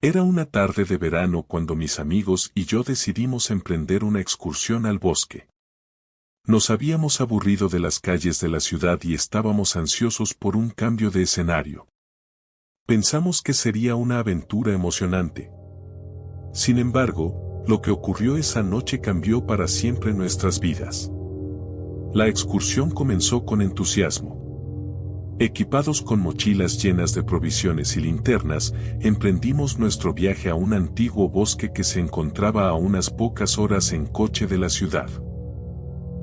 Era una tarde de verano cuando mis amigos y yo decidimos emprender una excursión al bosque. Nos habíamos aburrido de las calles de la ciudad y estábamos ansiosos por un cambio de escenario. Pensamos que sería una aventura emocionante. Sin embargo, lo que ocurrió esa noche cambió para siempre nuestras vidas. La excursión comenzó con entusiasmo. Equipados con mochilas llenas de provisiones y linternas, emprendimos nuestro viaje a un antiguo bosque que se encontraba a unas pocas horas en coche de la ciudad.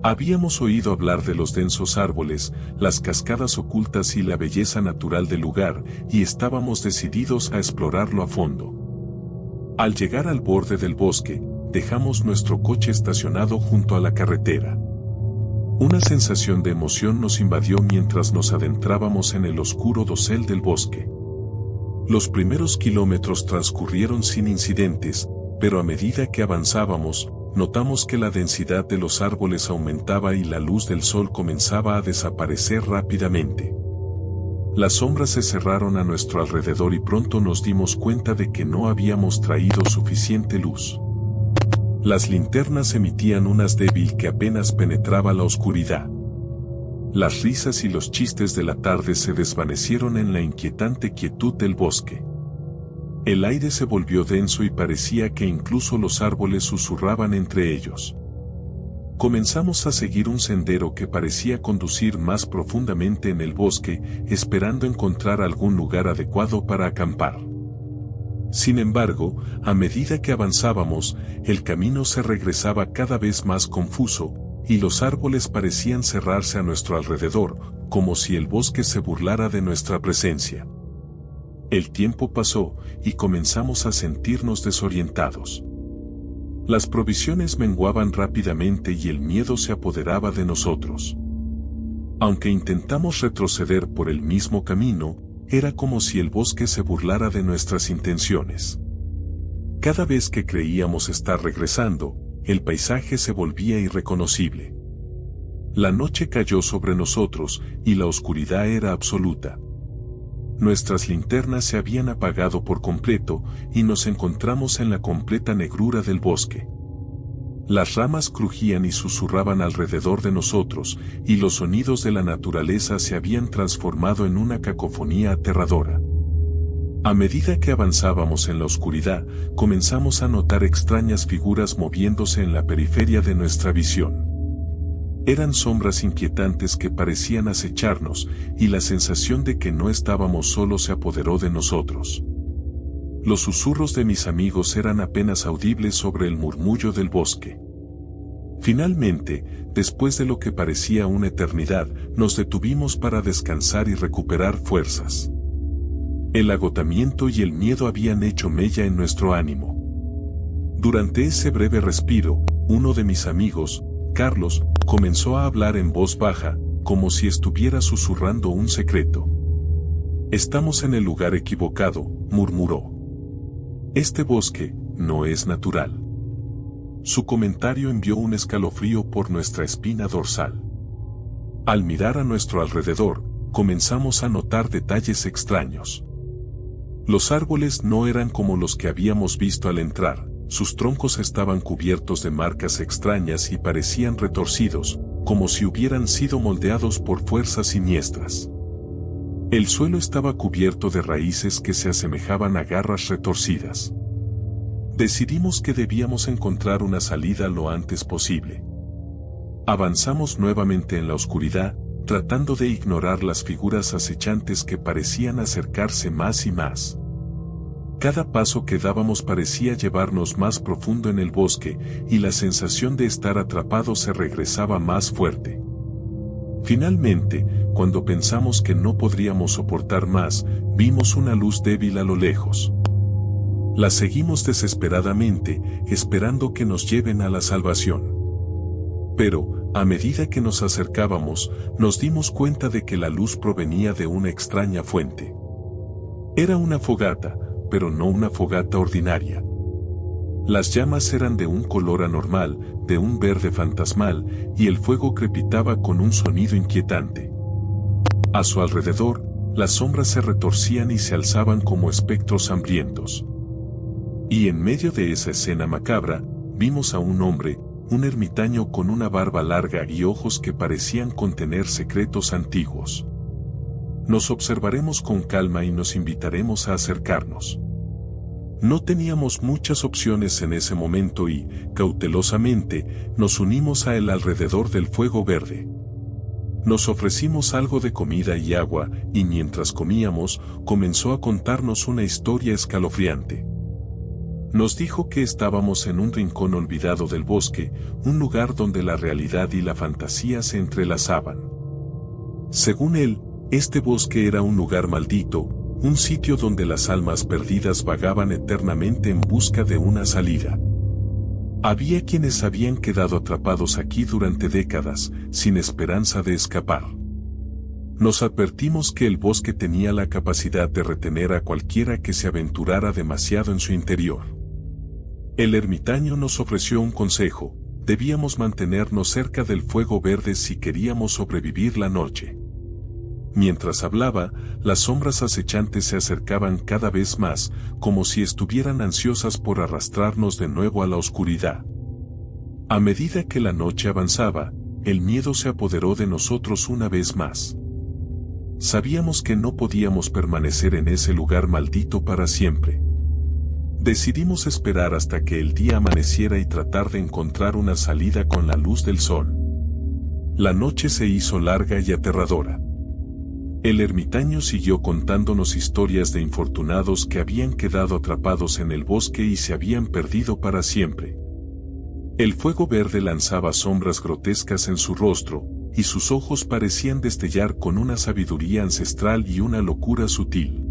Habíamos oído hablar de los densos árboles, las cascadas ocultas y la belleza natural del lugar, y estábamos decididos a explorarlo a fondo. Al llegar al borde del bosque, dejamos nuestro coche estacionado junto a la carretera. Una sensación de emoción nos invadió mientras nos adentrábamos en el oscuro dosel del bosque. Los primeros kilómetros transcurrieron sin incidentes, pero a medida que avanzábamos, notamos que la densidad de los árboles aumentaba y la luz del sol comenzaba a desaparecer rápidamente. Las sombras se cerraron a nuestro alrededor y pronto nos dimos cuenta de que no habíamos traído suficiente luz. Las linternas emitían un haz débil que apenas penetraba la oscuridad. Las risas y los chistes de la tarde se desvanecieron en la inquietante quietud del bosque. El aire se volvió denso y parecía que incluso los árboles susurraban entre ellos. Comenzamos a seguir un sendero que parecía conducir más profundamente en el bosque, esperando encontrar algún lugar adecuado para acampar. Sin embargo, a medida que avanzábamos, el camino se regresaba cada vez más confuso, y los árboles parecían cerrarse a nuestro alrededor, como si el bosque se burlara de nuestra presencia. El tiempo pasó, y comenzamos a sentirnos desorientados. Las provisiones menguaban rápidamente y el miedo se apoderaba de nosotros. Aunque intentamos retroceder por el mismo camino, era como si el bosque se burlara de nuestras intenciones. Cada vez que creíamos estar regresando, el paisaje se volvía irreconocible. La noche cayó sobre nosotros y la oscuridad era absoluta. Nuestras linternas se habían apagado por completo y nos encontramos en la completa negrura del bosque. Las ramas crujían y susurraban alrededor de nosotros, y los sonidos de la naturaleza se habían transformado en una cacofonía aterradora. A medida que avanzábamos en la oscuridad, comenzamos a notar extrañas figuras moviéndose en la periferia de nuestra visión. Eran sombras inquietantes que parecían acecharnos, y la sensación de que no estábamos solos se apoderó de nosotros. Los susurros de mis amigos eran apenas audibles sobre el murmullo del bosque. Finalmente, después de lo que parecía una eternidad, nos detuvimos para descansar y recuperar fuerzas. El agotamiento y el miedo habían hecho mella en nuestro ánimo. Durante ese breve respiro, uno de mis amigos, Carlos, comenzó a hablar en voz baja, como si estuviera susurrando un secreto. «Estamos en el lugar equivocado», murmuró. «Este bosque no es natural». Su comentario envió un escalofrío por nuestra espina dorsal. Al mirar a nuestro alrededor, comenzamos a notar detalles extraños. Los árboles no eran como los que habíamos visto al entrar, sus troncos estaban cubiertos de marcas extrañas y parecían retorcidos, como si hubieran sido moldeados por fuerzas siniestras. El suelo estaba cubierto de raíces que se asemejaban a garras retorcidas. Decidimos que debíamos encontrar una salida lo antes posible. Avanzamos nuevamente en la oscuridad, tratando de ignorar las figuras acechantes que parecían acercarse más y más. Cada paso que dábamos parecía llevarnos más profundo en el bosque, y la sensación de estar atrapados se regresaba más fuerte. Finalmente, cuando pensamos que no podríamos soportar más, vimos una luz débil a lo lejos. La seguimos desesperadamente, esperando que nos lleven a la salvación. Pero, a medida que nos acercábamos, nos dimos cuenta de que la luz provenía de una extraña fuente. Era una fogata, pero no una fogata ordinaria. Las llamas eran de un color anormal, de un verde fantasmal, y el fuego crepitaba con un sonido inquietante. A su alrededor, las sombras se retorcían y se alzaban como espectros hambrientos. Y en medio de esa escena macabra, vimos a un hombre, un ermitaño con una barba larga y ojos que parecían contener secretos antiguos. Nos observaremos con calma y nos invitaremos a acercarnos. No teníamos muchas opciones en ese momento y, cautelosamente, nos unimos a él alrededor del fuego verde. Nos ofrecimos algo de comida y agua, y mientras comíamos, comenzó a contarnos una historia escalofriante. Nos dijo que estábamos en un rincón olvidado del bosque, un lugar donde la realidad y la fantasía se entrelazaban. Según él, este bosque era un lugar maldito, un sitio donde las almas perdidas vagaban eternamente en busca de una salida. Había quienes habían quedado atrapados aquí durante décadas, sin esperanza de escapar. Nos advertimos que el bosque tenía la capacidad de retener a cualquiera que se aventurara demasiado en su interior. El ermitaño nos ofreció un consejo: debíamos mantenernos cerca del fuego verde si queríamos sobrevivir la noche. Mientras hablaba, las sombras acechantes se acercaban cada vez más, como si estuvieran ansiosas por arrastrarnos de nuevo a la oscuridad. A medida que la noche avanzaba, el miedo se apoderó de nosotros una vez más. Sabíamos que no podíamos permanecer en ese lugar maldito para siempre. Decidimos esperar hasta que el día amaneciera y tratar de encontrar una salida con la luz del sol. La noche se hizo larga y aterradora. El ermitaño siguió contándonos historias de infortunados que habían quedado atrapados en el bosque y se habían perdido para siempre. El fuego verde lanzaba sombras grotescas en su rostro, y sus ojos parecían destellar con una sabiduría ancestral y una locura sutil.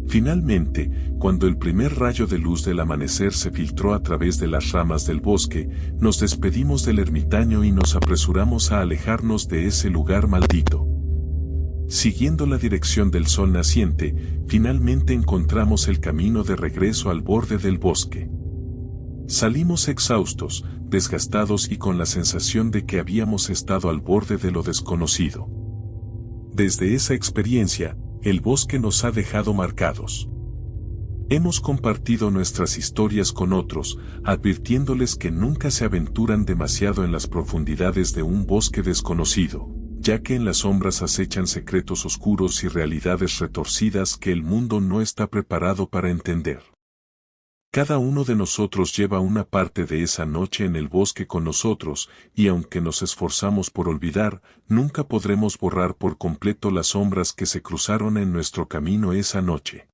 Finalmente, cuando el primer rayo de luz del amanecer se filtró a través de las ramas del bosque, nos despedimos del ermitaño y nos apresuramos a alejarnos de ese lugar maldito. Siguiendo la dirección del sol naciente, finalmente encontramos el camino de regreso al borde del bosque. Salimos exhaustos, desgastados y con la sensación de que habíamos estado al borde de lo desconocido. Desde esa experiencia, el bosque nos ha dejado marcados. Hemos compartido nuestras historias con otros, advirtiéndoles que nunca se aventuran demasiado en las profundidades de un bosque desconocido, ya que en las sombras acechan secretos oscuros y realidades retorcidas que el mundo no está preparado para entender. Cada uno de nosotros lleva una parte de esa noche en el bosque con nosotros, y aunque nos esforzamos por olvidar, nunca podremos borrar por completo las sombras que se cruzaron en nuestro camino esa noche.